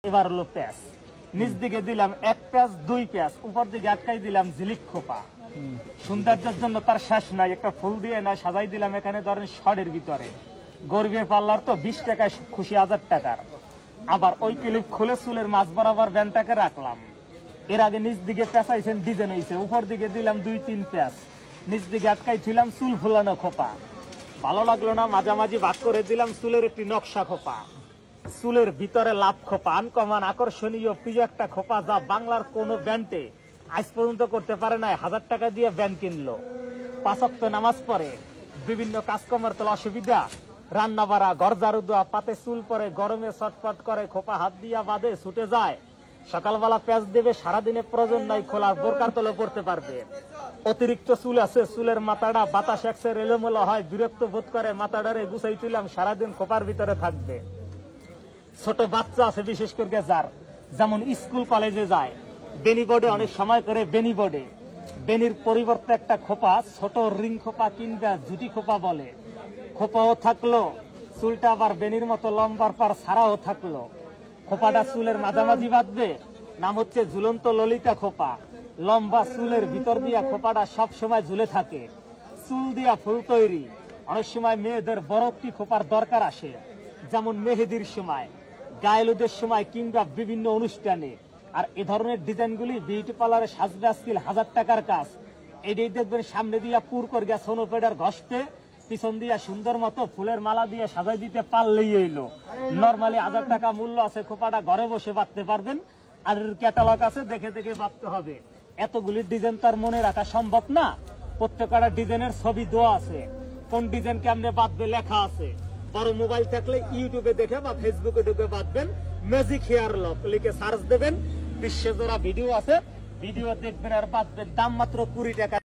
এবার হলো প্যাঁচ, নিচ দিকে দিলাম এক প্যাঁচ দুই প্যাঁচ, উপর দিকে আটকাই দিলাম ঝিলিক খোপা। সৌন্দর্যের জন্য তার শেষ নাই, একটা ফুল দিয়ে না সাজাই দিলাম এখানে ধরেন শর্টের ভিতরে। গরিবের পাল্লার তো 20 টাকায় খুশি 1000 টাকার। আবার ওই ক্লিপ খুলে চুলের মাছ বরাবর ব্যান্ডটাকে রাখলাম। এর আগে নিচ দিকে পেঁচাইছেন ডিজাইন হয়েছে, উপর দিকে দিলাম 2-3 প্যাঁচ, নিচ দিকে আটকাই ছিলাম চুল ফুলানো খোপা। ভালো লাগলো না, মাঝামাঝি ভাগ করে দিলাম চুলের একটি নকশা খোপা। চুলের ভিতরে লাভ খোপা, আনকমন আকর্ষণীয় প্রিয় একটা খোপা, যা বাংলার কোন ব্যান্ডে আজ পর্যন্ত করতে পারে না। 1000 টাকা দিয়ে ব্যান্ড কিনলো, 5 ওয়াক্ত নামাজ পড়ে, বিভিন্ন কাজকর্মের তো অসুবিধা, রান্না বাড়া, ঘর ঝাড়ু দেওয়া, পাতে চুল পরে, গরমে ছটফট করে, খোপা হাত দিয়া বাঁধে, ছুটে যায়, সকালবেলা প্যাঁচ দেবে, সারাদিনে প্রয়োজন নাই খোলা, বোরকার তলে পড়তে পারবে। অতিরিক্ত চুল আছে, চুলের মাথাটা বাতাস একসের এলোমেলো হয়, বিরক্ত বোধ করে, মাথাটারে গুছাই তুললাম, সারাদিন খোপার ভিতরে থাকবে। ছোট বাচ্চা আছে বিশেষ করে যার, যেমন স্কুল কলেজে যায়, বেনি বোর্ডে অনেক সময় করে বেনি বোর্ডে, বেনির পরিবর্তে একটা খোপা, ছোট রিং খোপা কিংবা জুটি খোপা বলে, খোপাও থাকলো, চুলটা আবার বেনির মতো লম্বার পার ছাড়াও থাকলো। খোপাটা চুলের মাঝামাঝি বাঁধবে, নাম হচ্ছে ঝুলন্ত ললিতা খোপা। লম্বা চুলের ভিতর দিয়া খোপাটা সব সময় ঝুলে থাকে, চুল দিয়া ফুল তৈরি। অনেক সময় মেয়েদের বড় একটি খোপার দরকার আসে, যেমন মেহেদির সময়, গায়েলুদের সময় কিংবা বিভিন্ন অনুষ্ঠানে। আর এ ধরনের ডিজাইনগুলি বিউটি পার্লারে সাজবে আজকাল 1000 টাকার কাজ। এটাই দেখবেন সামনে দিয়া পুর করে গিয়া সোনোপেডার ঘষতে, পিছন দিয়া সুন্দর মতো ফুলের মালা দিয়ে সাজাই দিতে পারলেই এলো। নর্মালি 1000 টাকা মূল্য আছে, খোপাটা ঘরে বসে বাঁধতে পারবেন। আর ক্যাটালগ আছে, দেখে দেখে বাঁধতে হবে। এতগুলি ডিজাইন তার মনে রাখা সম্ভব না। প্রত্যেকটা ডিজাইনের ছবি দেওয়া আছে, কোন ডিজাইন কেমনে বাঁধবে লেখা আছে। বড় মোবাইল থাকলে ইউটিউবে দেখে বা ফেসবুকে ঢুকে বাঁধবেন, ম্যাজিক হেয়ার লক লিখে সার্চ দেবেন, বিশ্বজোড়া ভিডিও আছে, ভিডিও দেখবেন আর বাঁধবেন। দাম মাত্র 20 টাকা।